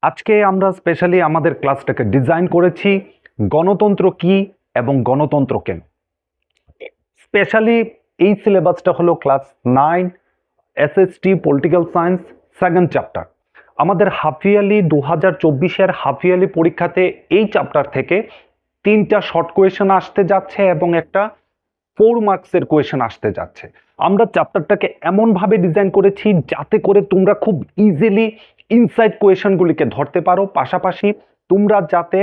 আজকে আমরা স্পেশালি আমাদের ক্লাসটাকে ডিজাইন করেছি গণতন্ত্র কি এবং গণতন্ত্র কেন। স্পেশালি এই সিলেবাসটা হলো class 9 SST political science second chapter. আমাদের হাফ ইয়ারলি 2024-এর হাফ ইয়ারলি পরীক্ষাতে এই চ্যাপ্টার থেকে 3টা শর্ট কোয়েশন আসতে যাচ্ছে এবং একটা 4 মার্কসের কোয়েশন আসতে যাচ্ছে। আমরা চ্যাপ্টারটাকে এমনভাবে ডিজাইন করেছি যাতে করে তোমরা খুব ইজিলি ইনসাইড কোয়েশনগুলিকে ধরতে পারো, পাশাপাশি তোমরা যাতে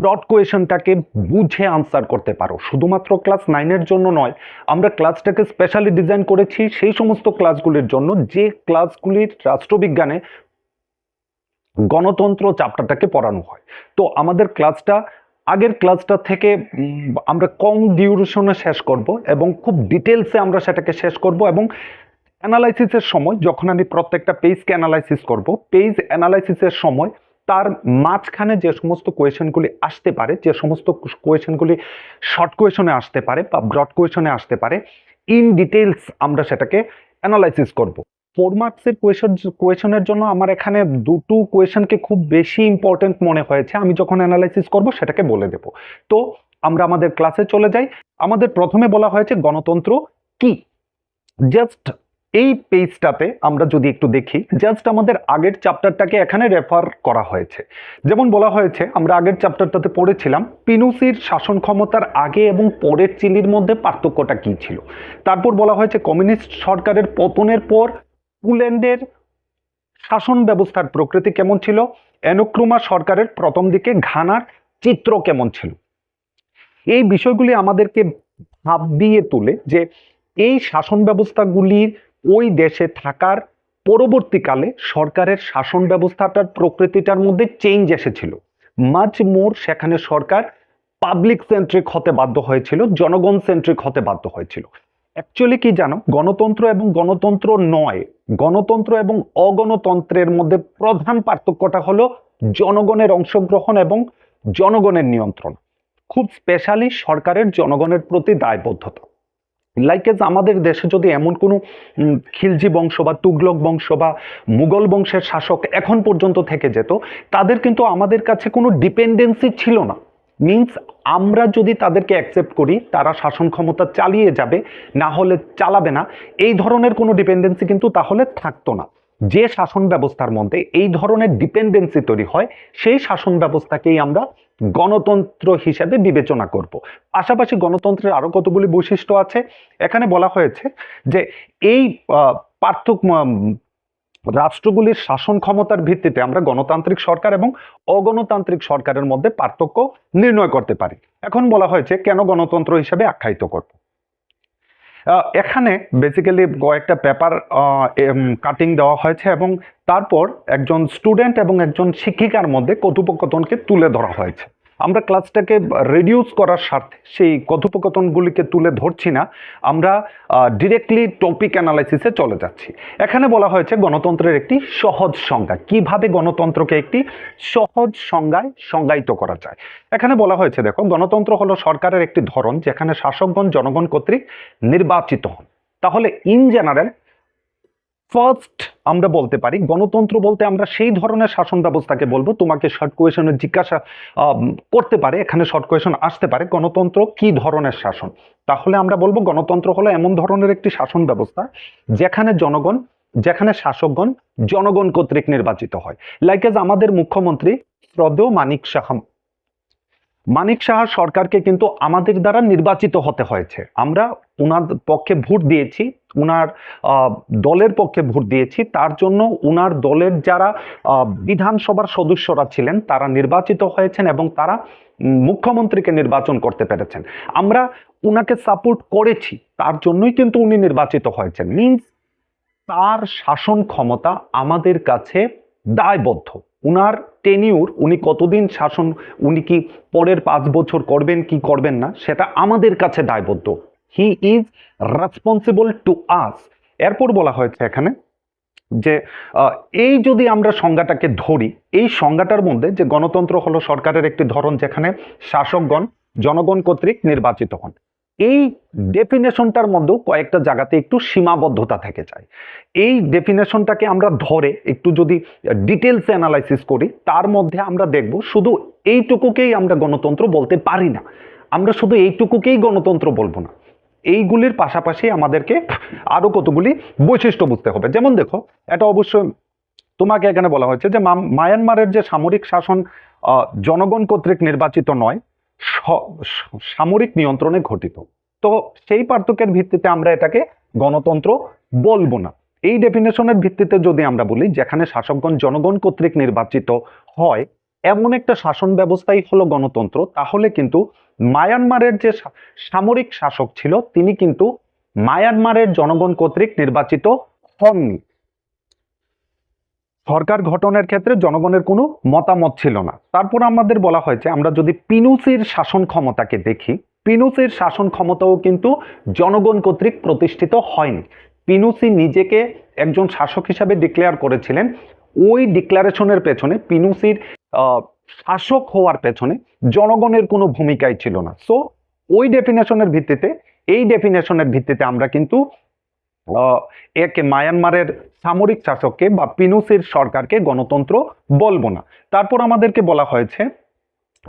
ব্রড কোয়েশনটাকে বুঝে আনসার করতে পারো। শুধুমাত্র ক্লাস 9-এর জন্য নয়, আমরা ক্লাসটাকে স্পেশালি ডিজাইন করেছি সেই সমস্ত ক্লাসগুলির জন্য যে ক্লাসগুলির রাষ্ট্রবিজ্ঞানে গণতন্ত্র চ্যাপ্টারটাকে পড়ানো হয়। তো আমাদের ক্লাসটা আগের ক্লাসটা থেকে আমরা কম ডিউরেশনে শেষ করব এবং খুব ডিটেলসে আমরা সেটাকে শেষ করব এবং অ্যানালাইসিসের সময় যখন আমি প্রত্যেকটা পেজকে অ্যানালাইসিস করব, পেজ অ্যানালাইসিসের সময় তার মাঝখানে যে সমস্ত কোয়েশনগুলি আসতে পারে, যে সমস্ত কোয়েশনগুলি শর্ট কোয়েশনে আসতে পারে বা ব্রড কোয়েশনে আসতে পারে, ইন ডিটেলস আমরা সেটাকে অ্যানালাইসিস করব। 4 মার্কসের কোয়েশনের জন্য আমার এখানে দুটো কোয়েশনকে খুব বেশি ইম্পর্টেন্ট মনে হয়েছে, আমি যখন অ্যানালাইসিস করব সেটাকে বলে দেব। তো আমরা আমাদের ক্লাসে চলে যাই। আমাদের প্রথমে বলা হয়েছে গণতন্ত্র কি। জাস্ট এই পেজটাতে আমরা যদি একটু দেখি, জাস্ট আমাদের আগের চ্যাপ্টারটাকে এখানে রেফার করা হয়েছে। যেমন বলা হয়েছে, আমরা আগের চ্যাপ্টারটাতে পড়েছিলাম পিনুসির শাসন ক্ষমতার আগে এবং পরের চিলির মধ্যে পার্থক্যটা কি ছিল। তারপর বলা হয়েছে কমিউনিস্ট সরকারের পতনের পর পোল্যান্ডের শাসন ব্যবস্থার প্রকৃতি কেমন ছিল, এনক্রুমা সরকারের প্রথম দিকে ঘানার চিত্র কেমন ছিল। এই বিষয়গুলি আমাদেরকে ভাবিয়ে তোলে যে এই শাসন ব্যবস্থাগুলির ওই দেশে থাকার পরবর্তীকালে সরকারের শাসন ব্যবস্থাটার প্রকৃতিটার মধ্যে চেঞ্জ এসেছিল। মাচ মোর সেখানে সরকার পাবলিক সেন্ট্রিক হতে বাধ্য হয়েছিল, জনগণ সেন্ট্রিক হতে বাধ্য হয়েছিল। অ্যাকচুয়ালি কি জানো, গণতন্ত্র এবং গণতন্ত্র নয়, গণতন্ত্র এবং অগণতন্ত্রের মধ্যে প্রধান পার্থক্যটা হলো জনগণের অংশগ্রহণ এবং জনগণের নিয়ন্ত্রণ, খুব স্পেশালি সরকারের জনগণের প্রতি দায়বদ্ধতা। লাইক এজ আমাদের দেশে যদি এমন কোনো খিলজি বংশ বা তুগলক বংশ বা মুঘল বংশের শাসক এখন পর্যন্ত থেকে যেত, তাদের কিন্তু আমাদের কাছে কোনো ডিপেন্ডেন্সি ছিল না। মিনস আমরা যদি তাদেরকে অ্যাকসেপ্ট করি তারা শাসন ক্ষমতা চালিয়ে যাবে, না হলে চালাবে না, এই ধরনের কোনো ডিপেন্ডেন্সি কিন্তু তাহলে থাকতো না। যে শাসন ব্যবস্থার মধ্যে এই ধরনের ডিপেন্ডেন্সি তৈরি হয় সেই শাসন ব্যবস্থাকেই আমরা গণতন্ত্র হিসেবে বিবেচনা করব। পাশাপাশি গণতন্ত্রের আরো কতগুলি বৈশিষ্ট্য আছে এখানে বলা হয়েছে যে এই পার্থক্য রাষ্ট্রগুলির শাসন ক্ষমতার ভিত্তিতে আমরা গণতান্ত্রিক সরকার এবং অগণতান্ত্রিক সরকারের মধ্যে পার্থক্য নির্ণয় করতে পারি। এখন বলা হয়েছে কেন গণতন্ত্র হিসেবে আখ্যায়িত করব। এখানে বেসিক্যালি কয়েকটা পেপার কাটিং দেওয়া হয়েছে এবং তারপর একজন স্টুডেন্ট এবং একজন শিক্ষিকার মধ্যে কথোপকথনকে তুলে ধরা হয়েছে। আমরা ক্লাসটাকে রিডিউস করার স্বার্থে সেই কথোপকথনগুলিকে তুলে ধরছি না, আমরা ডিরেক্টলি টপিক অ্যানালাইসিসে চলে যাচ্ছি। এখানে বলা হয়েছে গণতন্ত্রের একটি সহজ সংজ্ঞা, কিভাবে গণতন্ত্রকে একটি সহজ সংজ্ঞায় সংজ্ঞায়িত করা যায়। এখানে বলা হয়েছে, দেখো, গণতন্ত্র হলো সরকারের একটি ধরন যেখানে শাসকগণ জনগণ কর্তৃক নির্বাচিত হন। তাহলে ইন জেনারেল ফার্স্ট আমরা বলতে পারি গণতন্ত্র বলতে আমরা সেই ধরনের শাসন ব্যবস্থাকে বলবো। তোমাকে শর্ট কোয়েশনে জিজ্ঞাসা করতে পারে, এখানে শর্ট কোয়েশন আসতে পারে, গণতন্ত্র কি ধরনের শাসন। তাহলে আমরা বলবো গণতন্ত্র হলো এমন ধরনের একটি শাসন ব্যবস্থা যেখানে শাসকগণ জনগণ কর্তৃক নির্বাচিত হয়। লাইক এজ আমাদের মুখ্যমন্ত্রী শ্রদ্ধেয় মানিক সাহা সরকারকে কিন্তু আমাদের দ্বারা নির্বাচিত হতে হয়েছে। আমরা ওনার পক্ষে ভোট দিয়েছি, ওনার দলের পক্ষে ভোট দিয়েছি, তার জন্য ওনার দলের যারা বিধানসভার সদস্যরা ছিলেন তারা নির্বাচিত হয়েছেন এবং তারা মুখ্যমন্ত্রীকে নির্বাচন করতে পেরেছেন। আমরা ওনাকে সাপোর্ট করেছি, তার জন্যই কিন্তু উনি নির্বাচিত হয়েছেন। মিনস তার শাসন ক্ষমতা আমাদের কাছে দায়বদ্ধ। উনার টেনিউর, উনি কতদিন শাসন, উনি কি পরের 5 বছর করবেন কি করবেন না, সেটা আমাদের কাছে দায়বদ্ধ। He is responsible to us. এরপর বলা হয়েছে এখানে যে এই যদি আমরা সংজ্ঞাটাকে ধরি, এই সংজ্ঞাটার মধ্যে যে গণতন্ত্র হলো সরকারের একটি ধরন যেখানে শাসকগণ জনগণ কর্তৃক নির্বাচিত হন, এই ডেফিনেশনটার মধ্যেও কয়েকটা জায়গাতে একটু সীমাবদ্ধতা থেকে যায়। এই ডেফিনেশনটাকে আমরা ধরে একটু যদি ডিটেলসে অ্যানালাইসিস করি, তার মধ্যে আমরা দেখব শুধু এইটুকুকেই আমরা গণতন্ত্র বলতে পারি না, আমরা শুধু এইটুকুকেই গণতন্ত্র বলবো না, এইগুলির পাশাপাশি আমাদেরকে আরো কতগুলি বৈশিষ্ট্য বুঝতে হবে। যেমন দেখো, এটা অবশ্যই তোমাকে এখানে বলা হয়েছে যে মায়ানমারের যে সামরিক শাসন জনগণ কর্তৃক নির্বাচিত নয়, সামরিক নিয়ন্ত্রণে ঘটিত। তো সেই পার্থক্যের ভিত্তিতে আমরা এটাকে গণতন্ত্র বলবো না। এই ডেফিনেশনের ভিত্তিতে যদি আমরা বলি যেখানে শাসকগণ জনগণ কর্তৃক নির্বাচিত হয় এমন একটা শাসন ব্যবস্থাই হলো গণতন্ত্র, তাহলে কিন্তু মায়ানমারের যে সামরিক শাসক ছিল তিনি কিন্তু মায়ানমারের জনগণ কর্তৃক নির্বাচিত হননি। সরকার গঠনের ক্ষেত্রে জনগণের কোনো মতামত ছিল না। তারপর আমাদের বলা হয়েছে আমরা যদি পিনুসির শাসন ক্ষমতাকে দেখি, পিনুসির শাসন ক্ষমতাও কিন্তু জনগণ কর্তৃক প্রতিষ্ঠিত হয়নি। পিনুসি নিজেকে একজন শাসক হিসাবে ডিক্লেয়ার করেছিলেন। ওই ডিক্লারেশনের পেছনে, পিনুসির শাসক হওয়ার পেছনে জনগণের কোনো ভূমিকাই ছিল না। সো ওই ডেফিনেশনের ভিত্তিতে, এই ডেফিনেশনের ভিত্তিতে আমরা কিন্তু একে মায়ানমারের সামরিক শাসককে বা পিনুসির সরকারকে গণতন্ত্র বলবো না। তারপর আমাদেরকে বলা হয়েছে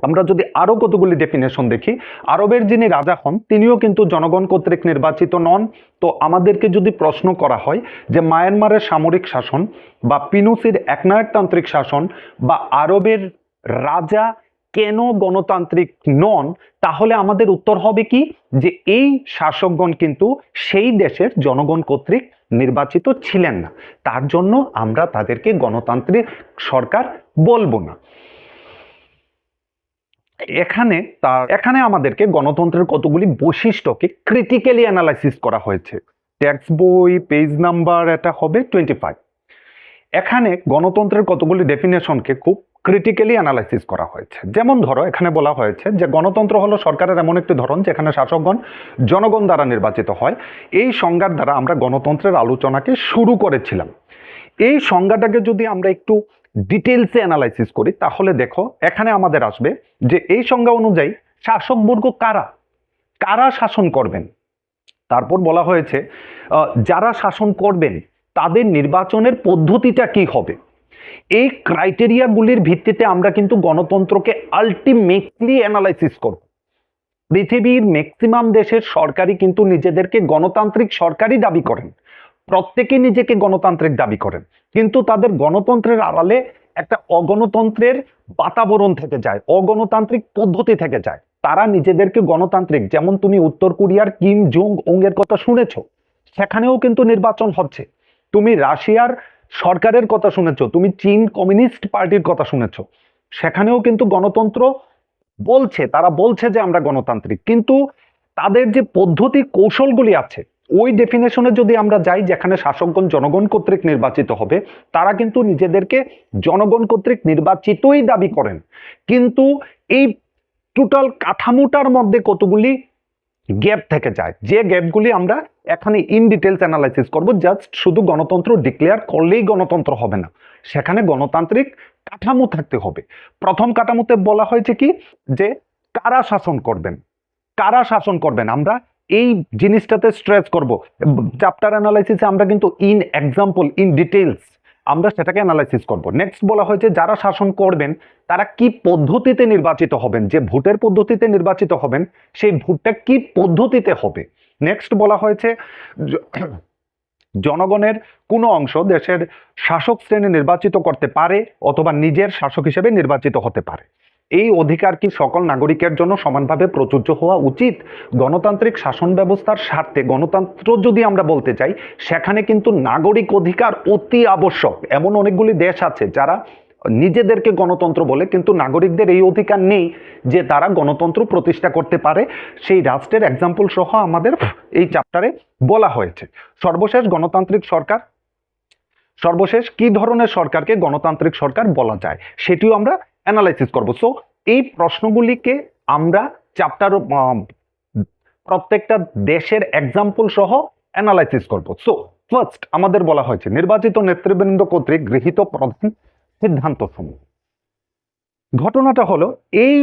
আমরা যদি আরো কতগুলি ডেফিনেশন দেখি, আরবের যিনি রাজা হন তিনিও কিন্তু জনগণ কর্তৃক নির্বাচিত নন। তো আমাদেরকে যদি প্রশ্ন করা হয় যে মায়ানমারের সামরিক শাসন বা পিনুসির একনায়কতান্ত্রিক শাসন বা আরবের রাজা কেন গণতান্ত্রিক নন, তাহলে আমাদের উত্তর হবে কি যে এই শাসকগণ কিন্তু সেই দেশের জনগণ কর্তৃক নির্বাচিত ছিলেন না, তার জন্য আমরা তাদেরকে গণতান্ত্রিক সরকার বলবো না। এখানে আমাদেরকে গণতন্ত্রের কতগুলি বৈশিষ্ট্যকে ক্রিটিক্যালি অ্যানালাইসিস করা হয়েছে। টেক্সট বই পেজ নাম্বার এটা হবে 25। এখানে গণতন্ত্রের কতগুলি ডেফিনেশনকে খুব ক্রিটিক্যালি অ্যানালাইসিস করা হয়েছে। যেমন ধরো, এখানে বলা হয়েছে যে গণতন্ত্র হলো সরকারের এমন একটি ধরন যেখানে শাসকগণ জনগণ দ্বারা নির্বাচিত হয়। এই সংজ্ঞার দ্বারা আমরা গণতন্ত্রের আলোচনাকে শুরু করেছিলাম। এই সংজ্ঞাটাকে যদি আমরা একটু ডিটেলসে অ্যানালাইসিস করি তাহলে দেখো এখানে আমাদের আসবে যে এই সংজ্ঞা অনুযায়ী শাসকবর্গ কারা, কারা শাসন করবেন। তারপর বলা হয়েছে যারা শাসন করবেন তাদের নির্বাচনের পদ্ধতিটা কি হবে। এই ক্রাইটেরিয়াগুলির ভিত্তিতে আমরা কিন্তু গণতন্ত্রকে আলটিমেটলি অ্যানালাইসিস করব। পৃথিবীর ম্যাক্সিমাম দেশের সরকারই কিন্তু নিজেদেরকে গণতান্ত্রিক সরকারই দাবি করেন, প্রত্যেকে নিজেকে গণতান্ত্রিক দাবি করেন, কিন্তু তাদের গণতন্ত্রের আড়ালে একটা অগণতন্ত্রের বাতাবরণ থেকে যায়, অগণতান্ত্রিক পদ্ধতি থেকে যায়। তারা নিজেদেরকে গণতান্ত্রিক, যেমন তুমি উত্তর কোরিয়ার কিম জং উং এর কথা শুনেছ, সেখানেও কিন্তু নির্বাচন হচ্ছে। তুমি রাশিয়ার সরকারের কথা শুনেছো, তুমি চীন কমিউনিস্ট পার্টির কথা শুনেছো, সেখানেও কিন্তু গণতন্ত্র বলছে, তারা বলছে যে আমরা গণতান্ত্রিক, কিন্তু তাদের যে পদ্ধতি কৌশলগুলি আছে ওই ডেফিনেশনে যদি আমরা যাই যেখানে শাসকগণ জনগণ কর্তৃক নির্বাচিত হবে, তারা কিন্তু নিজেদেরকে জনগণ কর্তৃক নির্বাচিতই দাবি করেন, কিন্তু এই টোটাল কাঠামোটার মধ্যে কতগুলি গ্যাপ থেকে যায়, যে গ্যাপগুলি আমরা এখানে ইন ডিটেলস অ্যানালাইসিস করব। জাস্ট শুধু গণতন্ত্র ডিক্লেয়ার করলেই গণতন্ত্র হবে না, সেখানে গণতান্ত্রিক কাঠামো থাকতে হবে। প্রথম কাঠামোতে বলা হয়েছে কি যে কারা শাসন করবেন, কারা শাসন করবেন, আমরা এই জিনিসটাতে স্ট্রেস করব। চ্যাপ্টার অ্যানালাইসিসে আমরা কিন্তু ইন এক্সাম্পল, ইন ডিটেলস আমরা সেটাকে অ্যানালাইসিস করব। নেক্সট বলা হয়েছে যারা শাসন করবেন তারা কি পদ্ধতিতে নির্বাচিত হবেন, যে ভোটের পদ্ধতিতে নির্বাচিত হবেন সেই ভোটটা কি পদ্ধতিতে হবে। নেক্সট বলা হয়েছে জনগণের কোনো অংশ দেশের শাসক শ্রেণী নির্বাচিত করতে পারে অথবা নিজের শাসক হিসেবে নির্বাচিত হতে পারে। এই অধিকার কি সকল নাগরিকের জন্য সমানভাবে প্রযোজ্য হওয়া উচিত? গণতান্ত্রিক শাসন ব্যবস্থার স্বার্থে গণতন্ত্র যদি আমরা বলতে চাই, সেখানে কিন্তু নাগরিক অধিকার অতি আবশ্যক। এমন অনেকগুলি দেশ আছে যারা নিজেদেরকে গণতন্ত্র বলে, কিন্তু নাগরিকদের এই অধিকার নেই যে তারা গণতন্ত্র প্রতিষ্ঠা করতে পারে। সেই রাষ্ট্রের এক্সাম্পল সহ আমাদের এই চ্যাপ্টারে বলা হয়েছে। সর্বশেষ গণতান্ত্রিক সরকার, সর্বশেষ কি ধরনের সরকারকে গণতান্ত্রিক সরকার বলা যায় সেটিও আমরা অ্যানালাইসিস করব। সো এই প্রশ্নগুলিকে আমরা চ্যাপ্টার প্রত্যেকটা দেশের এক্সাম্পল সহ অ্যানালাইসিস করব। সো ফার্স্ট আমাদের বলা হয়েছে নির্বাচিত নেতৃবৃন্দ কর্তৃক গৃহীত প্রধান সিদ্ধান্ত সমূহ। ঘটনাটা হলো, এই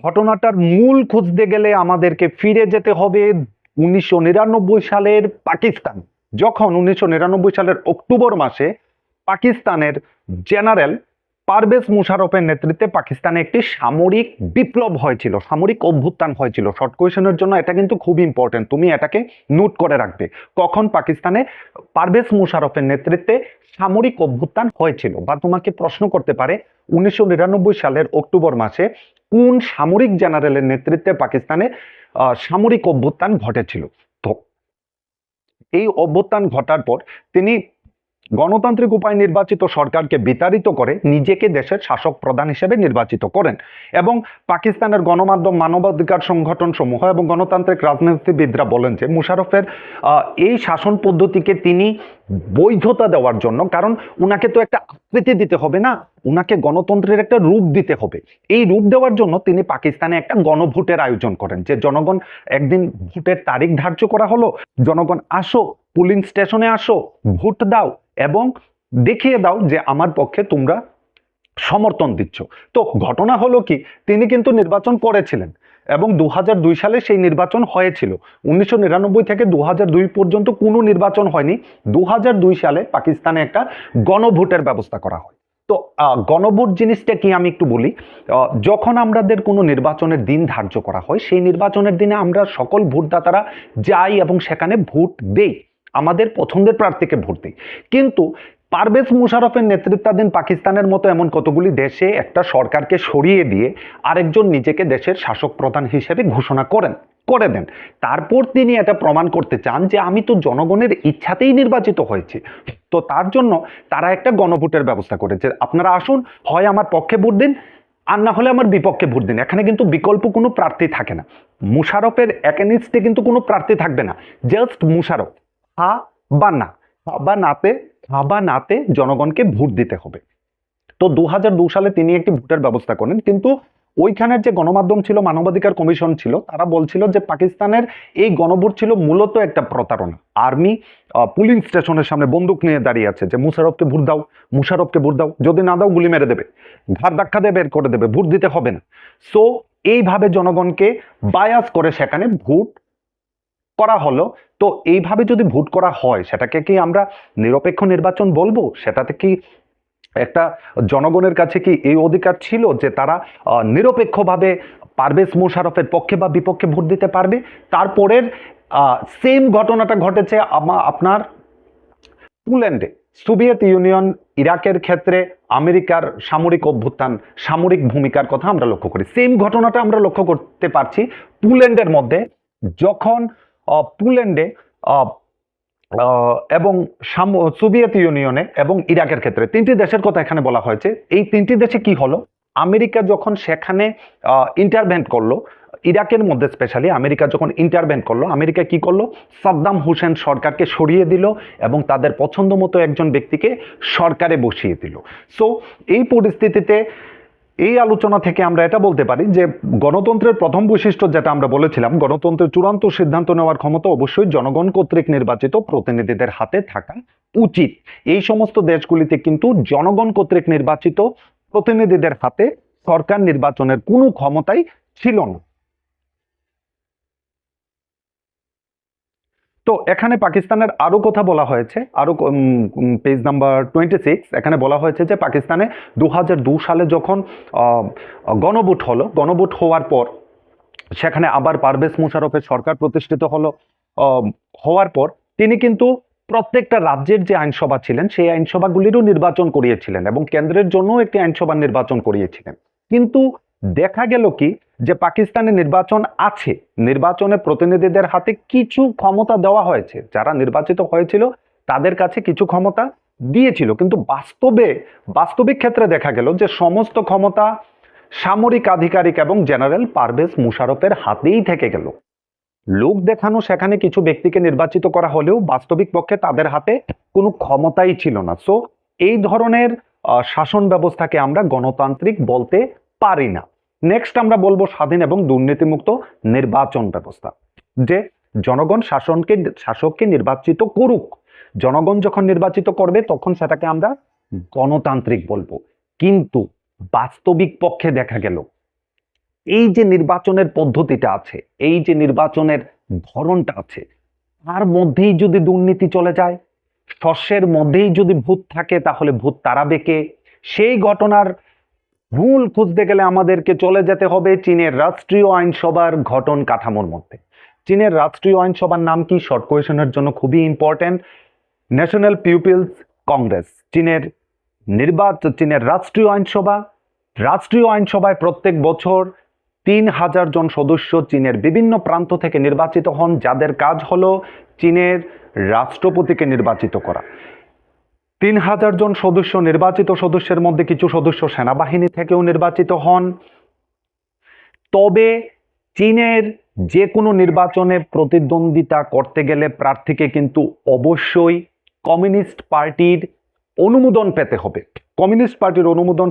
ঘটনাটার মূল খুঁজতে গেলে আমাদেরকে ফিরে যেতে হবে 1999 সালের পাকিস্তান, যখন 1999 সালের অক্টোবর মাসে পাকিস্তানের জেনারেল পারভেজ মুশারফের নেতৃত্বে পাকিস্তানে একটি সামরিক বিপ্লব হয়েছিল, সামরিক অভ্যুত্থান হয়েছিল। শর্ট কোয়েশনের জন্য এটা কিন্তু খুব ইম্পর্টেন্ট, তুমি এটাকে নোট করে রাখবে। কখন পাকিস্তানে পারভেজ মুশারফের নেতৃত্বে সামরিক অভ্যুত্থান হয়েছিল, বা তোমাকে প্রশ্ন করতে পারে 1999 সালের অক্টোবর মাসে কোন সামরিক জেনারেলের নেতৃত্বে পাকিস্তানে সামরিক অভ্যুত্থান ঘটেছিল। তো এই অভ্যুত্থান ঘটার পর তিনি গণতান্ত্রিক উপায় নির্বাচিত সরকারকে বিতাড়িত করে নিজেকে দেশের শাসক প্রধান হিসেবে নির্বাচিত করেন, এবং পাকিস্তানের গণমাধ্যম, মানবাধিকার সংগঠন সমূহ এবং গণতান্ত্রিক রাজনীতিবিদরা বলেন যে মুশারফের এই শাসন পদ্ধতিকে তিনি বৈধতা দেওয়ার জন্য, কারণ উনাকে তো একটা আকৃতি দিতে হবে না, উনাকে গণতন্ত্রের একটা রূপ দিতে হবে, এই রূপ দেওয়ার জন্য তিনি পাকিস্তানে একটা গণভোটের আয়োজন করেন, যে জনগণ একদিন ভোটের তারিখ ধার্য করা হলো, জনগণ আসো, পুলিং স্টেশনে আসো, ভোট দাও এবং দেখিয়ে দাও যে আমার পক্ষে তোমরা সমর্থন দিচ্ছ। তো ঘটনা হলো কি, তিনি কিন্তু নির্বাচন করেছিলেন এবং 2002 সালে সেই নির্বাচন হয়েছিল। 1999 থেকে 2002 পর্যন্ত কোনো নির্বাচন হয়নি। 2002 সালে পাকিস্তানে একটা গণভোটের ব্যবস্থা করা হয়। তো গণভোট জিনিসটা কি আমি একটু বলি। যখন আমাদের কোনো নির্বাচনের দিন ধার্য করা হয়, সেই নির্বাচনের দিনে আমরা সকল ভোটদাতারা যাই এবং সেখানে ভোট দেই, আমাদের পছন্দের প্রার্থীকে ভোট দিই। কিন্তু পারভেজ মুশারফের নেতৃত্বাধীন পাকিস্তানের মতো এমন কতগুলি দেশে একটা সরকারকে সরিয়ে দিয়ে আরেকজন নিজেকে দেশের শাসক প্রধান হিসেবে ঘোষণা করে দেন। তারপর তিনি এটা প্রমাণ করতে চান যে আমি তো জনগণের ইচ্ছাতেই নির্বাচিত হয়েছি। তো তার জন্য তারা একটা গণভোটের ব্যবস্থা করেছে, আপনারা আসুন, হয় আমার পক্ষে ভোট দিন আর না হলে আমার বিপক্ষে ভোট দিন। এখানে কিন্তু বিকল্প কোনো প্রার্থী থাকে না, মুশারফের এগেনিস্টে কিন্তু কোনো প্রার্থী থাকবে না, জাস্ট মুশারফ, হা বা না, হা বা নাতে জনগণকে ভোট দিতে হবে। তো 2002 সালে তিনি একটি ভোটের ব্যবস্থা করেন, কিন্তু ওইখানের যে গণমাধ্যম ছিল, মানবাধিকার কমিশন ছিল, তারা বলছিল যে পাকিস্তানের এই গণভোট ছিল মূলত একটা প্রতারণা। আর্মি পুলিং স্টেশনের সামনে বন্দুক নিয়ে দাঁড়িয়ে আছে যে মুশারফকে ভোট দাও, মুশারফকে ভোট দাও, যদি না দাও গুলি মেরে দেবে, ঘাড় ধাক্কা দিয়ে বের করে দেবে, ভোট দিতে হবে না। সো এইভাবে জনগণকে বায়াস করে সেখানে ভোট করা হলো। তো এইভাবে যদি ভোট করা হয়, সেটাকে কি আমরা নিরপেক্ষ নির্বাচন বলবো? সেটাতে কি একটা জনগণের কাছে কি এই অধিকার ছিল যে তারা নিরপেক্ষভাবে পারভেজ মুশারফের পক্ষে বা বিপক্ষে ভোট দিতে পারবে? তারপরের সেম ঘটনাটা ঘটেছে আপনার পোল্যান্ডে, সোভিয়েত ইউনিয়ন ইরাকের ক্ষেত্রে আমেরিকার সামরিক অভ্যুত্থান, সামরিক ভূমিকার কথা আমরা লক্ষ্য করি। সেম ঘটনাটা আমরা লক্ষ্য করতে পারছি পোল্যান্ডের মধ্যে, যখন পোল্যান্ডে এবং সোভিয়েত ইউনিয়নে এবং ইরাকের ক্ষেত্রে তিনটি দেশের কথা এখানে বলা হয়েছে। এই তিনটি দেশে কি হলো, আমেরিকা যখন সেখানে ইন্টারভেন্ট করলো, ইরাকের মধ্যে স্পেশালি আমেরিকা যখন ইন্টারভেন্ট করলো, আমেরিকা কি করলো, সাদ্দাম হোসেন সরকারকে সরিয়ে দিল এবং তাদের পছন্দ মতো একজন ব্যক্তিকে সরকারে বসিয়ে দিল। সো এই পরিস্থিতিতে এই আলোচনা থেকে আমরা এটা বলতে পারি যে গণতন্ত্রের প্রথম বৈশিষ্ট্য যেটা আমরা বলেছিলাম, গণতন্ত্রের চূড়ান্ত সিদ্ধান্ত নেওয়ার ক্ষমতা অবশ্যই জনগণ কর্তৃক নির্বাচিত প্রতিনিধিদের হাতে থাকা উচিত। এই সমস্ত দেশগুলিতে কিন্তু জনগণ কর্তৃক নির্বাচিত প্রতিনিধিদের হাতে সরকার নির্বাচনের কোনো ক্ষমতাই ছিল না। তো এখানে পাকিস্তানের আরো কথা বলা হয়েছে, আরো পেজ নাম্বার 26, এখানে বলা হয়েছে যে পাকিস্তানে 2002 সালে যখন গণভোট হলো, গণভোট হওয়ার পর সেখানে আবার পারভেজ মুশারফের সরকার প্রতিষ্ঠিত হলো। হওয়ার পর তিনি কিন্তু প্রত্যেকটা রাজ্যের যে আইনসভা ছিলেন সেই আইনসভাগুলিরও নির্বাচন করিয়েছিলেন এবং কেন্দ্রের জন্য একটি আইনসভা নির্বাচন করিয়েছিলেন। কিন্তু দেখা গেল কি, যে পাকিস্তানে নির্বাচন আছে, নির্বাচনে প্রতিনিধিদের হাতে কিছু ক্ষমতা দেওয়া হয়েছে, যারা নির্বাচিত হয়েছিল তাদের কাছে কিছু ক্ষমতা দিয়েছিল, কিন্তু বাস্তবিক ক্ষেত্রে দেখা গেল যে সমস্ত ক্ষমতা সামরিক আধিকারিক এবং জেনারেল পারভেজ মুশারফের হাতেই থেকে গেল। লোক দেখানো সেখানে কিছু ব্যক্তিকে নির্বাচিত করা হলেও বাস্তবিক পক্ষে তাদের হাতে কোনো ক্ষমতাই ছিল না। সো এই ধরনের শাসন ব্যবস্থাকে আমরা গণতান্ত্রিক বলতে পারি না। নেক্সট আমরা বলবো স্বাধীন এবং দুর্নীতিমুক্ত নির্বাচন ব্যবস্থা, যে জনগণ শাসককে নির্বাচিত করুক, জনগণ যখন নির্বাচিত করবে তখন সেটাকে আমরা গণতান্ত্রিক বলবো। কিন্তু বাস্তবিক পক্ষে দেখা গেল এই যে নির্বাচনের পদ্ধতিটা আছে, এই যে নির্বাচনের ধরনটা আছে, তার মধ্যেই যদি দুর্নীতি চলে যায়, শস্যের মধ্যেই যদি ভূত থাকে, তাহলে ভূত তাড়াবে কে? সেই ঘটনার মূল খুঁজতে গেলে আমাদেরকে চলে যেতে হবে চীনের রাষ্ট্রীয় আইনসভার গঠন কাঠামোর মধ্যে। চীনের রাষ্ট্রীয় আইনসভার নাম কি? শর্ট কোয়েশনের জন্য খুবই ইম্পর্টেন্ট, ন্যাশনাল পিপলস কংগ্রেস। চীনের রাষ্ট্রীয় আইনসভায় প্রত্যেক বছর ৩,০০০ জন সদস্য চীনের বিভিন্ন প্রান্ত থেকে নির্বাচিত হন, যাদের কাজ হলো চীনের রাষ্ট্রপতিকে নির্বাচিত করা। ৩,০০০ জন নির্বাচিত সদস্যের মধ্যে কিছু সদস্য সেনাবাহিনী থেকেও নির্বাচিত হন। তবে চীনের যে কোনো নির্বাচনে প্রতিদ্বন্দ্বিতা করতে গেলে প্রার্থীকে কিন্তু অবশ্যই কমিউনিস্ট পার্টির অনুমোদন পেতে হবে। কমিউনিস্ট পার্টির অনুমোদন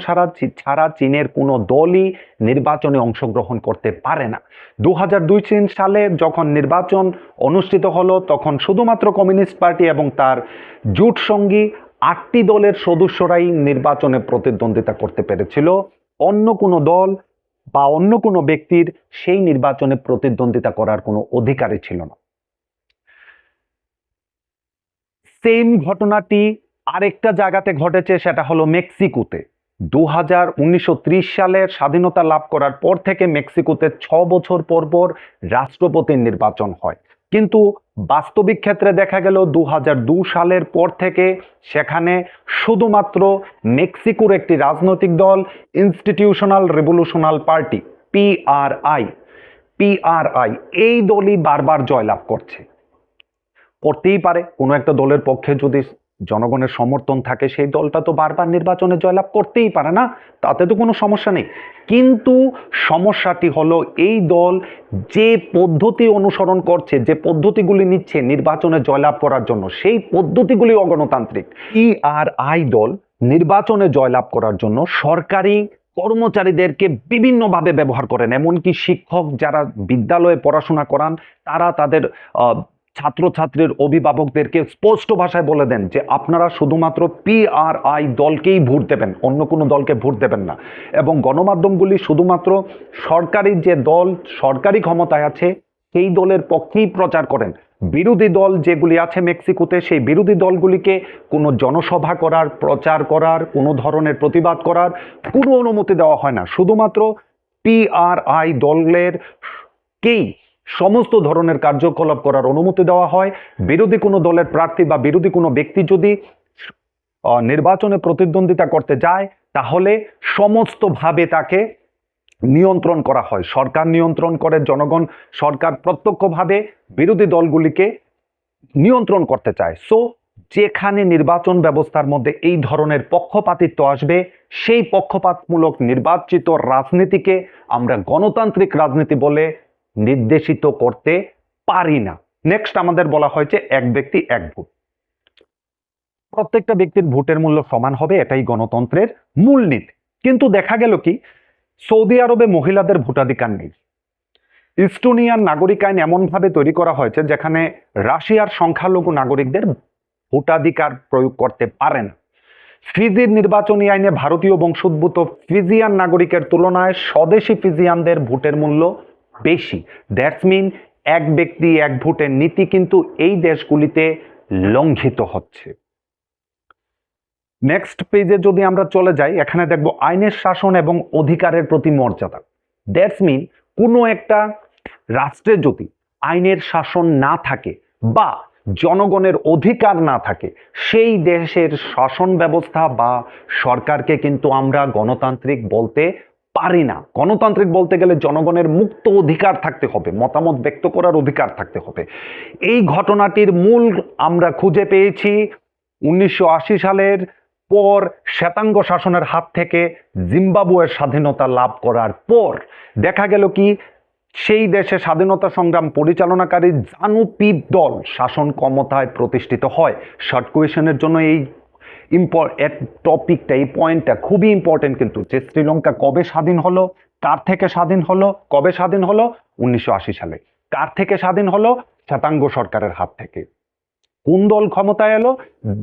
ছাড়া চীনের কোনো দলই নির্বাচনে অংশগ্রহণ করতে পারে না। 2002 সালে যখন নির্বাচন অনুষ্ঠিত হলো, তখন শুধুমাত্র কমিউনিস্ট পার্টি এবং তার জোট সঙ্গী 8টি দলের সদস্যরাই নির্বাচনে প্রতিদ্বন্দ্বিতা করতে পেরেছিল। অন্য কোনো দল বা অন্য কোনো ব্যক্তির সেই নির্বাচনে প্রতিদ্বন্দ্বিতা করার কোনো অধিকারই ছিল না। সেম ঘটনাটি আরেকটা জায়গাতে ঘটেছে, সেটা হলো মেক্সিকোতে। 1930 সালে স্বাধীনতা লাভ করার পর থেকে মেক্সিকোতে 6 বছর পর পর রাষ্ট্রপতির নির্বাচন হয়, কিন্তু বাস্তবিক ক্ষেত্রে দেখা গেল 2002 সালের পর থেকে সেখানে শুধুমাত্র মেক্সিকোর একটি রাজনৈতিক দল, ইনস্টিটিউশনাল রেভলিউশনাল পার্টি, পিআরআই, এই দলই বারবার জয়লাভ করতেই পারে। কোনো একটা দলের পক্ষে যদি জনগণের সমর্থন থাকে, সেই দলটা তো বারবার নির্বাচনে জয়লাভ করতেই পারে না, তাতে তো কোনো সমস্যা নেই। কিন্তু সমস্যাটি হলো এই দল যে পদ্ধতি অনুসরণ করছে, যে পদ্ধতিগুলি নিচ্ছে নির্বাচনে জয়লাভ করার জন্য, সেই পদ্ধতিগুলি অগণতান্ত্রিক। পিআরআই দল নির্বাচনে জয়লাভ করার জন্য সরকারি কর্মচারীদেরকে বিভিন্নভাবে ব্যবহার করেন। এমনকি শিক্ষক যারা বিদ্যালয়ে পড়াশোনা করান, তারা তাদের ছাত্রছাত্রীর অভিভাবকদেরকে স্পষ্ট ভাষায় বলে দেন যে আপনারা শুধুমাত্র পিআরআই দলকেই ভোট দেবেন, অন্য কোনো দলকে ভোট দেবেন না। এবং গণমাধ্যমগুলি শুধুমাত্র সরকারি যে দল সরকারি ক্ষমতায় আছে সেই দলের পক্ষেই প্রচার করেন। বিরোধী দল যেগুলি আছে মেক্সিকোতে, সেই বিরোধী দলগুলিকে কোনো জনসভা করার, প্রচার করার, কোনো ধরনের প্রতিবাদ করার কোনো অনুমতি দেওয়া হয় না। শুধুমাত্র পিআরআই দলের কেই সমস্ত ধরনের কার্যকলাপ করার অনুমতি দেওয়া হয়। বিরোধী কোনো দলের প্রার্থী বা বিরোধী কোনো ব্যক্তি যদি নির্বাচনে প্রতিদ্বন্দ্বিতা করতে যায়, তাহলে সমস্তভাবে তাকে নিয়ন্ত্রণ করা হয়। সরকার নিয়ন্ত্রণ করে, সরকার প্রত্যক্ষভাবে বিরোধী দলগুলিকে নিয়ন্ত্রণ করতে চায়। সো যেখানে নির্বাচন ব্যবস্থার মধ্যে এই ধরনের পক্ষপাতিত্ব আসবে, সেই পক্ষপাতমূলক নির্বাচিত রাজনীতিকে আমরা গণতান্ত্রিক রাজনীতি বলে নির্দেশিত করতে পারি না। নেক্সট আমাদের বলা হয়েছে এক ব্যক্তি এক ভোট। প্রত্যেকটা ব্যক্তির ভোটের মূল্য সমান হবে, এটাই গণতন্ত্রের মূলনীতি। কিন্তু দেখা গেল কি, সৌদি আরবে মহিলাদের ভোটাধিকার নেই। ইস্টোনিয়ার নাগরিক আইন এমনভাবে তৈরি করা হয়েছে যেখানে রাশিয়ার সংখ্যালঘু নাগরিকদের ভোটাধিকার প্রয়োগ করতে পারে না। ফিজির নির্বাচনী আইনে ভারতীয় বংশোদ্ভূত ফিজিয়ান নাগরিকের তুলনায় স্বদেশি ফিজিয়ানদের ভোটের মূল্য বেশি। দ্যাটস মিন এক ব্যক্তি এক ভোটের নীতি কিন্তু এই দেশগুলিতে লঙ্ঘিত হচ্ছে। নেক্সট পেজে যদি আমরা চলে যাই, এখানে দেখব আইনের শাসন এবং অধিকারের প্রতি মর্যাদা। দ্যাটস মিন কোনো একটা রাষ্ট্রে যদি আইনের শাসন না থাকে বা জনগণের অধিকার না থাকে, সেই দেশের শাসন ব্যবস্থা বা সরকারকে কিন্তু আমরা গণতান্ত্রিক বলতে পারি না। গণতান্ত্রিক বলতে গেলে জনগণের মুক্ত অধিকার থাকতে হবে, মতামত ব্যক্ত করার অধিকার থাকতে হবে। এই ঘটনাটির মূল আমরা খুঁজে পেয়েছি 1980 সালের পর শ্বেতাঙ্গ শাসনের হাত থেকে জিম্বাবুয়ের স্বাধীনতা লাভ করার পর। দেখা গেল কি, সেই দেশে স্বাধীনতা সংগ্রাম পরিচালনাকারী জানু পিপ দল শাসন ক্ষমতায় প্রতিষ্ঠিত হয়। শর্ট কোয়েশনের জন্য এই টপিকটা, এই পয়েন্টটা খুবই ইম্পর্টেন্ট কিন্তু, যে শ্রীলঙ্কা কবে স্বাধীন হলো, কার থেকে স্বাধীন হলো, কবে স্বাধীন হলো? 1980 সালে। কার থেকে স্বাধীন হলো? শ্বেতাঙ্গ সরকারের হাত থেকে। কোন দল ক্ষমতায় এলো?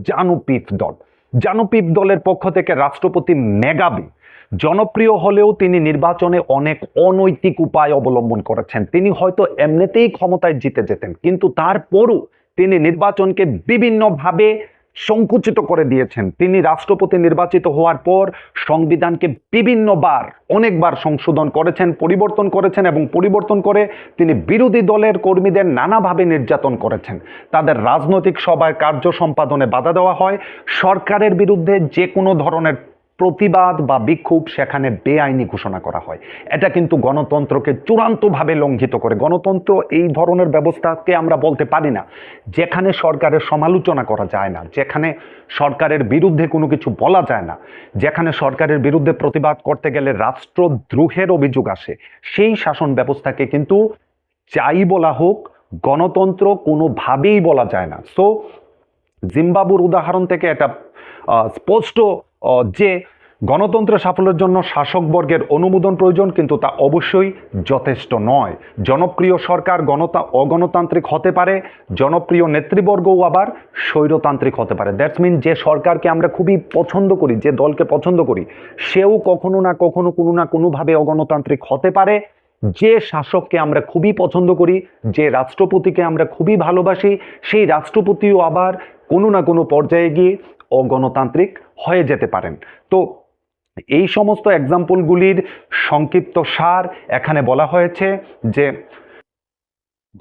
জানু পিপ দল। জানু পিপ দলের পক্ষ থেকে রাষ্ট্রপতি মেগাবে জনপ্রিয় হলেও তিনি নির্বাচনে অনেক অনৈতিক উপায় অবলম্বন করেছেন। তিনি হয়তো এমনিতেই ক্ষমতায় জিতে যেতেন, কিন্তু তারপরও তিনি নির্বাচনকে বিভিন্নভাবে সংকুচিত করে দিয়েছেন। তিনি রাষ্ট্রপতি নির্বাচিত হওয়ার পর সংবিধানকে বিভিন্নবার অনেকবার সংশোধন করেছেন, পরিবর্তন করেছেন এবং পরিবর্তন করে তিনি বিরোধী দলের কর্মীদের নানাভাবে নির্যাতন করেছেন। তাদের রাজনৈতিক সভায় কার্য সম্পাদনে বাধা দেওয়া হয়। সরকারের বিরুদ্ধে যে কোনো ধরনের প্রতিবাদ বা বিক্ষোভ সেখানে বেআইনি ঘোষণা করা হয়। এটা কিন্তু গণতন্ত্রকে চূড়ান্তভাবে লঙ্ঘিত করে। গণতন্ত্র এই ধরনের ব্যবস্থাকে আমরা বলতে পারি না যেখানে সরকারের সমালোচনা করা যায় না, যেখানে সরকারের বিরুদ্ধে কোনো কিছু বলা যায় না, যেখানে সরকারের বিরুদ্ধে প্রতিবাদ করতে গেলে রাষ্ট্রদ্রোহের অভিযোগ আসে। সেই শাসন ব্যবস্থাকে কিন্তু যাই বলা হোক গণতন্ত্র কোনোভাবেই বলা যায় না। সো জিম্বাবুর উদাহরণ থেকে এটা স্পষ্ট যে গণতন্ত্রের সাফল্যের জন্য শাসকবর্গের অনুমোদন প্রয়োজন, কিন্তু তা অবশ্যই যথেষ্ট নয়। জনপ্রিয় সরকার অগণতান্ত্রিক হতে পারে, জনপ্রিয় নেতৃবর্গও আবার স্বৈরতান্ত্রিক হতে পারে। দ্যাটস মিন যে সরকারকে আমরা খুবই পছন্দ করি, যে দলকে পছন্দ করি, সেও কখনো না কখনো কোনো না কোনোভাবে অগণতান্ত্রিক হতে পারে। যে শাসককে আমরা খুবই পছন্দ করি, যে রাষ্ট্রপতিকে আমরা খুবই ভালোবাসি, সেই রাষ্ট্রপতিও আবার কোনো না কোনো পর্যায়ে গিয়ে অগণতান্ত্রিক হয়ে যেতে পারেন। তো এই সমস্ত এক্সাম্পলগুলির সংক্ষিপ্ত সার এখানে বলা হয়েছে যে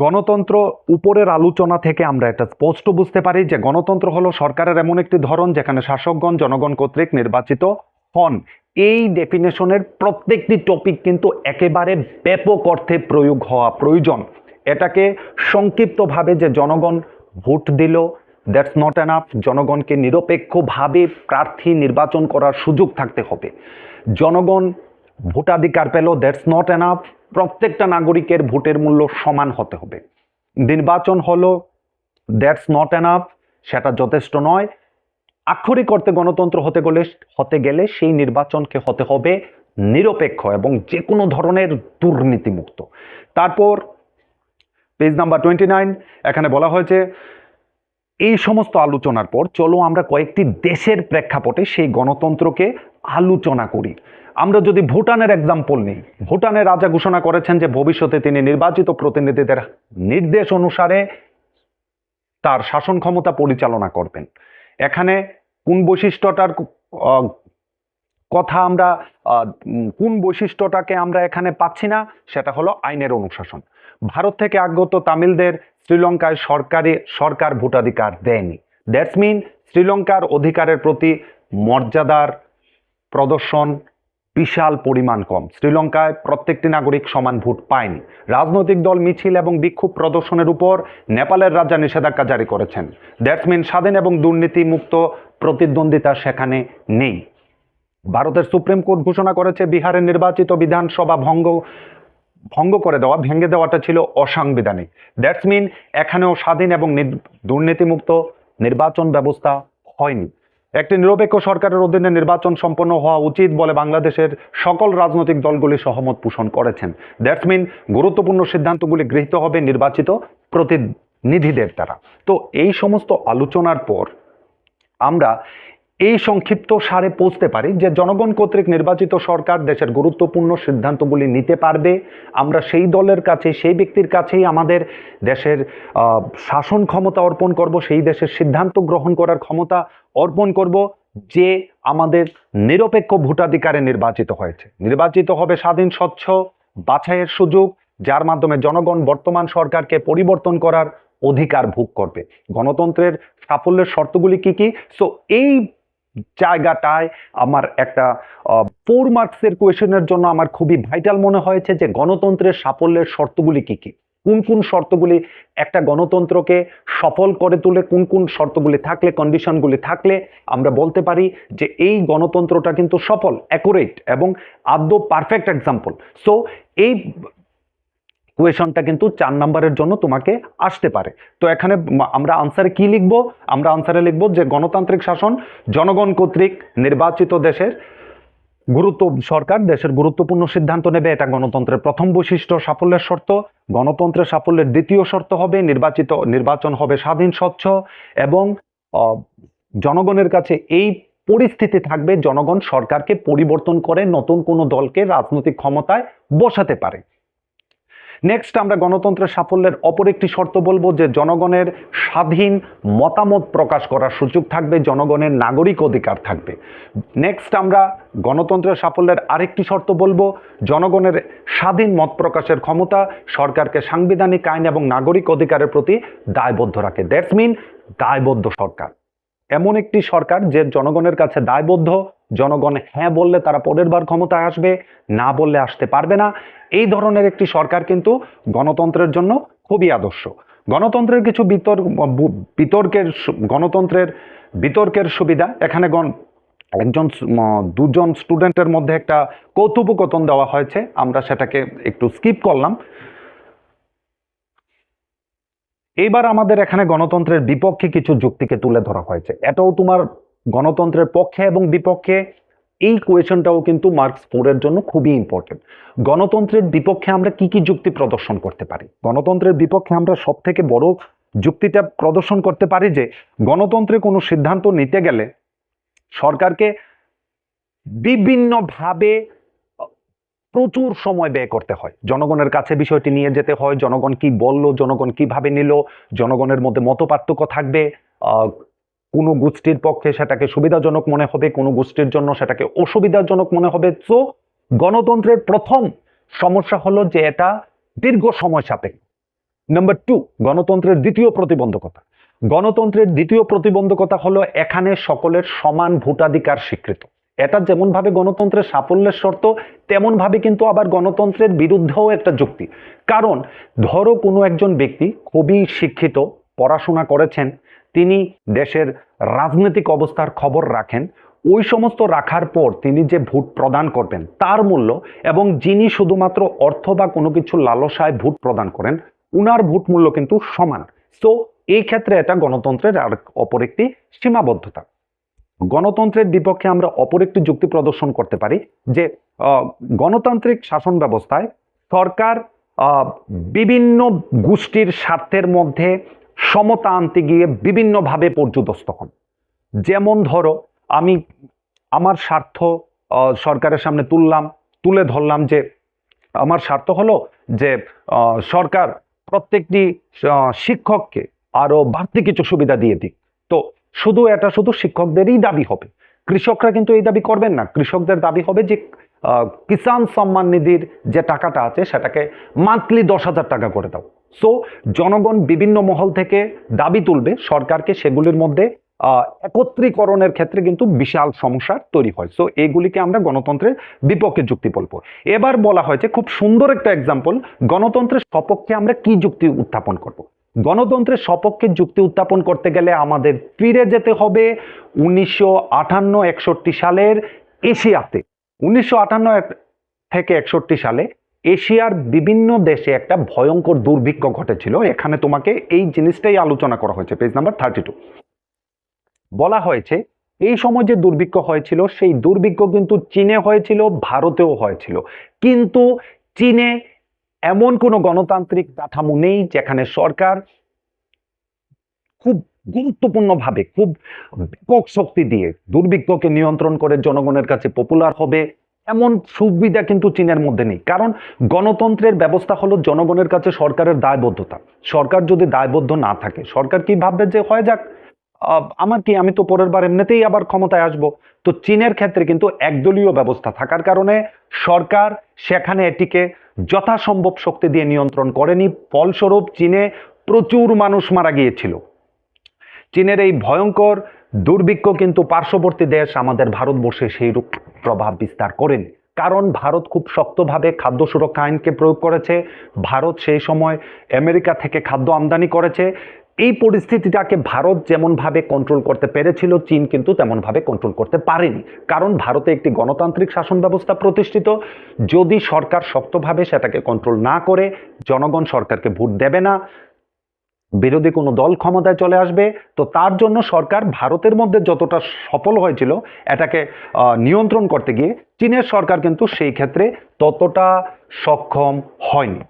গণতন্ত্র উপরের আলোচনা থেকে আমরা এটা স্পষ্ট বুঝতে পারি যে গণতন্ত্র হলো সরকারের এমন একটি ধরন যেখানে শাসকগণ জনগণ কর্তৃক নির্বাচিত হন। এই ডেফিনেশনের প্রত্যেকটি টপিক কিন্তু একেবারে ব্যাপক অর্থে প্রয়োগ হওয়া প্রয়োজন। এটাকে সংক্ষিপ্তভাবে যে জনগণ ভোট দিল, দ্যাটস নট এনাফ। জনগণকে নিরপেক্ষভাবে প্রার্থী নির্বাচন করার সুযোগ থাকতে হবে। জনগণ ভোটাধিকার পেল, দ্যাটস নট এনাফ। প্রত্যেকটা নাগরিকের ভোটের মূল্য সমান হতে হবে। নির্বাচন হলো, দ্যাটস নট এনাফ, সেটা যথেষ্ট নয়। আক্ষরিক অর্থে গণতন্ত্র হতে গেলে সেই নির্বাচনকে হতে হবে নিরপেক্ষ এবং যে কোনো ধরনের দুর্নীতিমুক্ত। তারপর পেজ নাম্বার 29 এখানে বলা হয়েছে এই সমস্ত আলোচনার পর চলো আমরা কয়েকটি দেশের প্রেক্ষাপটে সেই গণতন্ত্রকে আলোচনা করি। আমরা যদি ভুটানের এক্সাম্পল নিই, ভুটানের রাজা ঘোষণা করেছেন যে ভবিষ্যতে তিনি নির্বাচিত প্রতিনিধিদের নির্দেশ অনুসারে তার শাসন ক্ষমতা পরিচালনা করবেন। এখানে কোন বৈশিষ্ট্যটার কথা আমরা কোন বৈশিষ্ট্যটাকে আমরা এখানে পাচ্ছি না, সেটা হলো আইনের অনুশাসন। ভারত থেকে আগত তামিলদের শ্রীলঙ্কায় সরকার ভোটাধিকার দেয়নি। দ্যাটস মিন শ্রীলঙ্কার অধিকারের প্রতি মর্যাদার প্রদর্শন বিশাল পরিমাণ কম। শ্রীলঙ্কায় প্রত্যেকটি নাগরিক সমান ভোট পায়নি। রাজনৈতিক দল মিছিল এবং বিক্ষোভ প্রদর্শনের উপর নেপালের রাজা নিষেধাজ্ঞা জারি করেছেন। দ্যাটস মিন স্বাধীন এবং দুর্নীতিমুক্ত প্রতিদ্বন্দ্বিতা সেখানে নেই। ভারতের সুপ্রিম কোর্ট ঘোষণা করেছে বিহারের নির্বাচিত বিধানসভা ভেঙে দেওয়াটা ছিল অসাংবিধানিক। দ্যাটস মিন এখানেও স্বাধীন এবং দুর্নীতিমুক্ত নির্বাচন ব্যবস্থা হয়নি। একটি নিরপেক্ষ সরকারের অধীনে নির্বাচন সম্পন্ন হওয়া উচিত বলে বাংলাদেশের সকল রাজনৈতিক দলগুলি সহমত পোষণ করেছেন। দ্যাটস মিন গুরুত্বপূর্ণ সিদ্ধান্তগুলি গৃহীত হবে নির্বাচিত প্রতিনিধিদের দ্বারা। তো এই সমস্ত আলোচনার পর আমরা এই সংক্ষিপ্ত সারে পৌঁছতে পারি যে জনগণ কর্তৃক নির্বাচিত সরকার দেশের গুরুত্বপূর্ণ সিদ্ধান্তগুলি নিতে পারবে। আমরা সেই দলের কাছে, সেই ব্যক্তির কাছেই আমাদের দেশের শাসন ক্ষমতা অর্পণ করব, সেই দেশের সিদ্ধান্ত গ্রহণ করার ক্ষমতা অর্পণ করব যে আমাদের নিরপেক্ষ ভোটাধিকারে নির্বাচিত হয়েছে। নির্বাচিত হবে স্বাধীন, স্বচ্ছ, বাছাইয়ের সুযোগ, যার মাধ্যমে জনগণ বর্তমান সরকারকে পরিবর্তন করার অধিকার ভোগ করবে। গণতন্ত্রের সাফল্যের শর্তগুলি কি কি? সো এই জায়গাটায় আমার একটা 4 মার্কসের কোয়েশনের জন্য আমার খুবই ভাইটাল মনে হয়েছে যে গণতন্ত্রের সাফল্যের শর্তগুলি কি কি, কোন কোন শর্তগুলি একটা গণতন্ত্রকে সফল করে তোলে, কোন কোন শর্তগুলি থাকলে, কন্ডিশনগুলি থাকলে আমরা বলতে পারি যে এই গণতন্ত্রটা কিন্তু সফল, অ্যাকুরেট এবং আদৌ পারফেক্ট এক্সাম্পল। সো এই কোয়েশনটা কিন্তু 4 নম্বরের জন্য তোমাকে আসতে পারে। তো এখানে আমরা আনসারে কি লিখব? আমরা আনসারে লিখব যে গণতান্ত্রিক শাসন জনগণ কর্তৃক নির্বাচিত সরকার দেশের গুরুত্বপূর্ণ সিদ্ধান্ত নেবে, এটা গণতন্ত্রের প্রথম বৈশিষ্ট্য, সাফল্যের শর্ত। গণতন্ত্রের সাফল্যের দ্বিতীয় শর্ত হবে নির্বাচন হবে স্বাধীন, স্বচ্ছ এবং জনগণের কাছে এই পরিস্থিতি থাকবে জনগণ সরকারকে পরিবর্তন করে নতুন কোনো দলকে রাজনৈতিক ক্ষমতায় বসাতে পারে। নেক্সট আমরা গণতন্ত্রের সাফল্যের অপর একটি শর্ত বলবো যে জনগণের স্বাধীন মতামত প্রকাশ করার সুযোগ থাকবে, জনগণের নাগরিক অধিকার থাকবে। নেক্সট আমরা গণতন্ত্রের সাফল্যের আরেকটি শর্ত বলবো জনগণের স্বাধীন মত প্রকাশের ক্ষমতা সরকারকে সাংবিধানিক আইন এবং নাগরিক অধিকারের প্রতি দায়বদ্ধ রাখে। দ্যাটস মিন দায়বদ্ধ সরকার, এমন একটি সরকার যে জনগণের কাছে দায়বদ্ধ, জনগণ হ্যাঁ বললে তারা পরের বার ক্ষমতায় আসবে, না বললে আসতে পারবে না। এই ধরনের একটি সরকার কিন্তু গণতন্ত্রের জন্য খুবই আদর্শ। গণতন্ত্রের কিছু গণতন্ত্রের বিতর্কের সুবিধা এখানে দুজন স্টুডেন্টের মধ্যে একটা কৌতুককথন দেওয়া হয়েছে, আমরা সেটাকে একটু স্কিপ করলাম। এইবার আমাদের এখানে গণতন্ত্রের বিপক্ষে কিছু যুক্তিকে তুলে ধরা হয়েছে, এটাও তোমার গণতন্ত্রের পক্ষে এবং বিপক্ষে এই কোয়েশনটাও কিন্তু মার্কস 4 এর জন্য খুবই ইম্পর্টেন্ট। গণতন্ত্রের বিপক্ষে আমরা কি কি যুক্তি প্রদর্শন করতে পারি? গণতন্ত্রের বিপক্ষে আমরা সব থেকে বড় যুক্তিটা প্রদর্শন করতে পারি যে গণতন্ত্রে কোনো সিদ্ধান্ত নিতে গেলে সরকারকে বিভিন্নভাবে প্রচুর সময় ব্যয় করতে হয়, জনগণের কাছে বিষয়টি নিয়ে যেতে হয়, জনগণ কি বলল, জনগণ কিভাবে নিল, জনগণের মধ্যে মতপার্থক্য থাকবে, কোনো গোষ্ঠীর পক্ষে সেটাকে সুবিধাজনক মনে হবে, কোনো গোষ্ঠীর জন্য সেটাকে অসুবিধাজনক মনে হবে। সো গণতন্ত্রের প্রথম সমস্যা হলো যে এটা দীর্ঘ সময় সাপেক্ষ। নাম্বার 2, গণতন্ত্রের দ্বিতীয় প্রতিবন্ধকতা। গণতন্ত্রের দ্বিতীয় প্রতিবন্ধকতা হলো এখানে সকলের সমান ভোটাধিকার স্বীকৃত। এটা যেমন ভাবে গণতন্ত্রের সাফল্যের শর্ত, তেমন ভাবে কিন্তু আবার গণতন্ত্রের বিরুদ্ধেও একটা যুক্তি। কারণ ধরো কোনো একজন ব্যক্তি খুবই শিক্ষিত, পড়াশোনা করেছেন, তিনি দেশের রাজনৈতিক অবস্থার খবর রাখেন, ওই সমস্ত রাখার পর তিনি যে ভোট প্রদান করবেন তার মূল্য, এবং যিনি শুধুমাত্র অর্থ বা কোনো কিছু লালসায় ভোট প্রদান করেন উনার ভোট মূল্য কিন্তু সমান। সো এই ক্ষেত্রে এটা গণতন্ত্রের আর অপর একটি সীমাবদ্ধতা। গণতন্ত্রের বিপক্ষে আমরা অপর একটি যুক্তি প্রদর্শন করতে পারি যে গণতান্ত্রিক শাসন ব্যবস্থায় সরকার বিভিন্ন গোষ্ঠীর স্বার্থের মধ্যে সমতা আনতে গিয়ে বিভিন্নভাবে পর্যুদস্ত হন। যেমন ধরো আমি আমার স্বার্থ সরকারের সামনে তুলে ধরলাম যে আমার স্বার্থ হলো যে সরকার প্রত্যেকটি শিক্ষককে আরো বাড়তি কিছু সুবিধা দিয়ে দিক। তো এটা শুধু শিক্ষকদেরই দাবি হবে, কৃষকরা কিন্তু এই দাবি করবেন না। কৃষকদের দাবি হবে যে কিষাণ সম্মান নিধির যে টাকাটা আছে সেটাকে মান্থলি 10,000 টাকা করে দাও। সো জনগণ বিভিন্ন মহল থেকে দাবি তুলবে, সরকারকে সেগুলির মধ্যে একত্রীকরণের ক্ষেত্রে কিন্তু বিশাল সমস্যা তৈরি হয়। সো এইগুলিকে আমরা গণতন্ত্রের বিপক্ষে যুক্তি বলবো। এবার বলা হয়েছে খুব সুন্দর একটা এক্সাম্পল, গণতন্ত্রের সপক্ষে আমরা কি যুক্তি উত্থাপন করব। গণতন্ত্রের সপক্ষে যুক্তি উত্থাপন করতে গেলে আমাদের ফিরে যেতে হবে 1958-61 সালের এশিয়াতে। 1958 থেকে 61 সালে এশিয়ার বিভিন্ন দেশে একটা ভয়ঙ্কর দুর্ভিক্ষ ঘটেছিল। এখানে তোমাকে এই জিনিসটাই আলোচনা করা হয়েছে, পেজ নাম্বার 32। বলা হয়েছে এই সময় যে দুর্ভিক্ষ হয়েছিল সেই দুর্ভিক্ষ কিন্তু চীনে হয়েছিল, ভারতেও হয়েছিল, কিন্তু চীনে এমন কোনো গণতান্ত্রিক কাঠামো নেই যেখানে সরকার খুব গুরুত্বপূর্ণভাবে খুব ব্যাপক শক্তি দিয়ে দুর্ভিক্ষকে নিয়ন্ত্রণ করে জনগণের কাছে পপুলার হবে, এমন সুবিধা কিন্তু চীনের মধ্যে নেই। কারণ গণতন্ত্রের ব্যবস্থা হলো জনগণের কাছে সরকারের দায়বদ্ধতা। সরকার যদি দায়বদ্ধ না থাকে, সরকার কি ভাববে যে হয় যাক আমার কি, আমি তো পরের বার এমনিতেই আবার ক্ষমতায় আসব। তো চীনের ক্ষেত্রে কিন্তু একদলীয় ব্যবস্থা থাকার কারণে সরকার সেখানে এটিকে যথাসম্ভব শক্তি দিয়ে নিয়ন্ত্রণ করেনি। ফলস্বরূপ চীনে প্রচুর মানুষ মারা গিয়েছিল। চীনের এই ভয়ঙ্কর দুর্ভিক্ষ কিন্তু পার্শ্ববর্তী দেশ আমাদের ভারতবর্ষে সেইরূপ প্রভাব বিস্তার করেনি, কারণ ভারত খুব শক্তভাবে খাদ্য সুরক্ষা আইনকে প্রয়োগ করেছে। ভারত সেই সময় আমেরিকা থেকে খাদ্য আমদানি করেছে। এই পরিস্থিতিটাকে ভারত যেমনভাবে কন্ট্রোল করতে পেরেছিল, চীন কিন্তু তেমনভাবে কন্ট্রোল করতে পারেনি, কারণ ভারতে একটি গণতান্ত্রিক শাসন ব্যবস্থা প্রতিষ্ঠিত। যদি সরকার শক্তভাবে সেটাকে কন্ট্রোল না করে, জনগণ সরকারকে ভোট দেবে না, বিরোধী কোনো দল ক্ষমতায় চলে আসবে। তো তার জন্য সরকার ভারতের মধ্যে যতটা সফল হয়েছিল এটাকে নিয়ন্ত্রণ করতে গিয়ে, চীনের সরকার কিন্তু সেই ক্ষেত্রে ততটা সক্ষম হয়নি।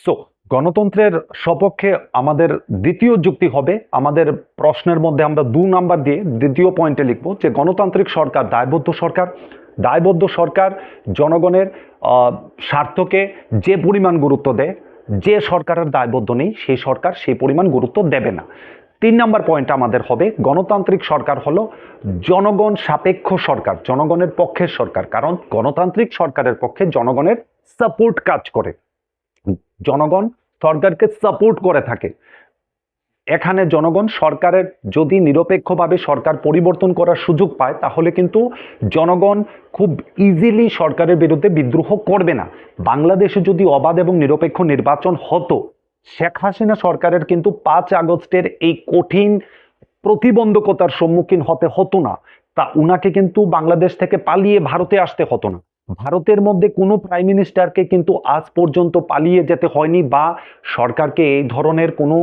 সো গণতন্ত্রের সপক্ষে আমাদের দ্বিতীয় যুক্তি হবে, আমাদের প্রশ্নের মধ্যে আমরা 2 নাম্বার দিয়ে দ্বিতীয় পয়েন্টে লিখব যে গণতান্ত্রিক সরকার দায়বদ্ধ সরকার। দায়বদ্ধ সরকার জনগণের স্বার্থকে যে পরিমাণ গুরুত্ব দেয়, যে সরকারের দায়বদ্ধ নেই সেই সরকার সেই পরিমাণ গুরুত্ব দেবে না। 3 নাম্বার পয়েন্ট আমাদের হবে গণতান্ত্রিক সরকার হলো জনগণ সাপেক্ষ সরকার, জনগণের পক্ষের সরকার, কারণ গণতান্ত্রিক সরকারের পক্ষে জনগণের সাপোর্ট কাজ করে, জনগণ সরকারকে সাপোর্ট করে থাকে। এখানে জনগণ সরকারের যদি নিরপেক্ষভাবে সরকার পরিবর্তন করার সুযোগ পায় তাহলে কিন্তু জনগণ খুব ইজিলি সরকারের বিরুদ্ধে বিদ্রোহ করবে না। বাংলাদেশে যদি অবাধ এবং নিরপেক্ষ নির্বাচন হতো, শেখ হাসিনা সরকারের কিন্তু 5 আগস্টের এই কঠিন প্রতিবন্ধকতার সম্মুখীন হতে হতো না। তা উনাকে কিন্তু বাংলাদেশ থেকে পালিয়ে ভারতে আসতে হতো না। ভারতের মধ্যে কোনো প্রাইম মিনিস্টারকে কিন্তু আজ পর্যন্ত পালিয়ে যেতে হয়নি বা সরকারকে এই ধরনের কোনো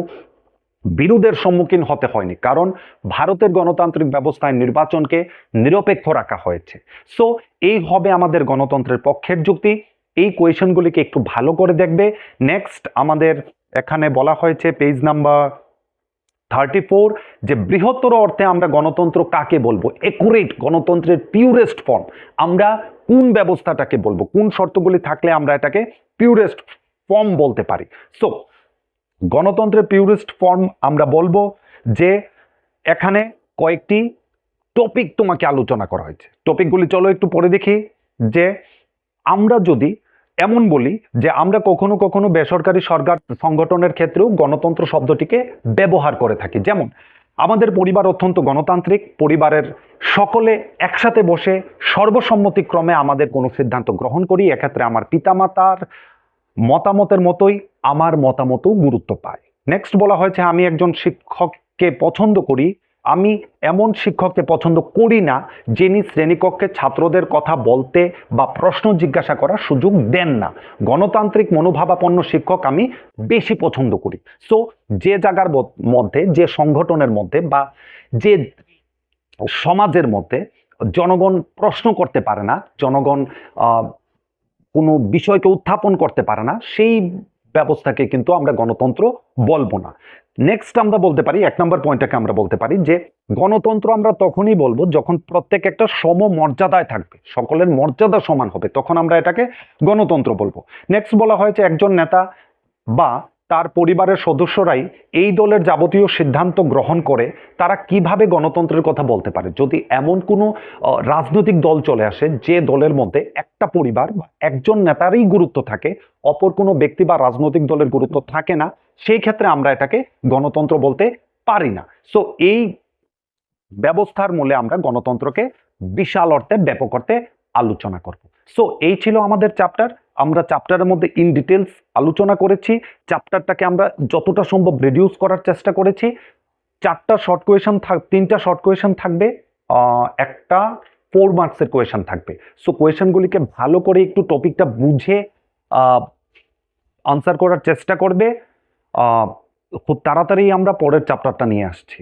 বিরোধের সম্মুখীন হতে হয়নি, কারণ ভারতের গণতান্ত্রিক ব্যবস্থায় নির্বাচনকে নিরপেক্ষ রাখা হয়েছে। সো এই হবে আমাদের গণতন্ত্রের পক্ষের যুক্তি। এই কোয়েশনগুলিকে একটু ভালো করে দেখবে। নেক্সট আমাদের এখানে বলা হয়েছে পেজ নাম্বার 34 যে বৃহত্তর অর্থে আমরা গণতন্ত্র কাকে বলবো, একুরেট গণতন্ত্রের পিউরেস্ট ফর্ম আমরা কোন ব্যবস্থাটাকে বলবো, কোন শর্তগুলি থাকলে আমরা এটাকে পিউরেস্ট ফর্ম বলতে পারি। সো গণতন্ত্রের পিউরেস্ট ফর্ম আমরা বলবো যে এখানে কয়েকটি টপিক তোমাকে আলোচনা করা হয়েছে। টপিকগুলি চলো একটু পড়ে দেখি। যে আমরা যদি এমন বলি যে আমরা কখনো কখনো বেসরকারি সরকার সংগঠনের ক্ষেত্রেও গণতন্ত্র শব্দটিকে ব্যবহার করে থাকি। যেমন আমাদের পরিবার অত্যন্ত গণতান্ত্রিক, পরিবারের সকলে একসাথে বসে সর্বসম্মতিক্রমে আমাদের কোনো সিদ্ধান্ত গ্রহণ করি। এক্ষেত্রে আমার পিতামাতার মতামতের মতোই আমার মতামতও গুরুত্ব পায়। নেক্সট বলা হয়েছে আমি একজন শিক্ষককে পছন্দ করি, আমি এমন শিক্ষককে পছন্দ করি না যিনি শ্রেণীকক্ষে ছাত্রদের কথা বলতে বা প্রশ্ন জিজ্ঞাসা করার সুযোগ দেন না। গণতান্ত্রিক মনোভাবাপন্ন শিক্ষক আমি বেশি পছন্দ করি। সো যে জায়গার মধ্যে, যে সংগঠনের মধ্যে বা যে সমাজের মধ্যে জনগণ প্রশ্ন করতে পারে না, জনগণ কোনো বিষয়কে উত্থাপন করতে পারে না, সেই ব্যবস্থাকে কিন্তু আমরা গণতন্ত্র বলবো না। নেক্সট আমরা বলতে পারি 1 নম্বর পয়েন্টটাকে আমরা বলতে পারি যে গণতন্ত্র আমরা তখনই বলবো যখন প্রত্যেক একটা সমমর্যাদায় থাকবে, সকলের মর্যাদা সমান হবে, তখন আমরা এটাকে গণতন্ত্র বলবো। নেক্সট বলা হয়েছে একজন নেতা বা তার পরিবারের সদস্যরাই এই দলের যাবতীয় সিদ্ধান্ত গ্রহণ করে, তারা কিভাবে গণতন্ত্রের কথা বলতে পারে যদি এমন কোনো রাজনৈতিক দল চলে আসে যে দলের মধ্যে একটা পরিবার বা একজন নেতারই গুরুত্ব থাকে, অপর কোনো ব্যক্তি বা রাজনৈতিক দলের গুরুত্ব থাকে না, সেই ক্ষেত্রে আমরা এটাকে গণতন্ত্র বলতে পারি না। সো এই ব্যবস্থার মূলে আমরা গণতন্ত্রকে বিশাল অর্থে ব্যাপক অর্থে আলোচনা করব। সো এই ছিল আমাদের চ্যাপ্টার। আমরা চ্যাপ্টারের মধ্যে ইন ডিটেলস আলোচনা করেছি। চ্যাপ্টারটাকে আমরা যতটা সম্ভব রিডিউস করার চেষ্টা করেছি। 3টা শর্ট কোয়েশন থাকবে, একটা 4 মার্কসের কোয়েশন থাকবে। সো কোয়েশনগুলিকে ভালো করে একটু টপিকটা বুঝে আনসার করার চেষ্টা করবে। খুব তাড়াতাড়ি আমরা পরের চ্যাপ্টারটা নিয়ে আসছি।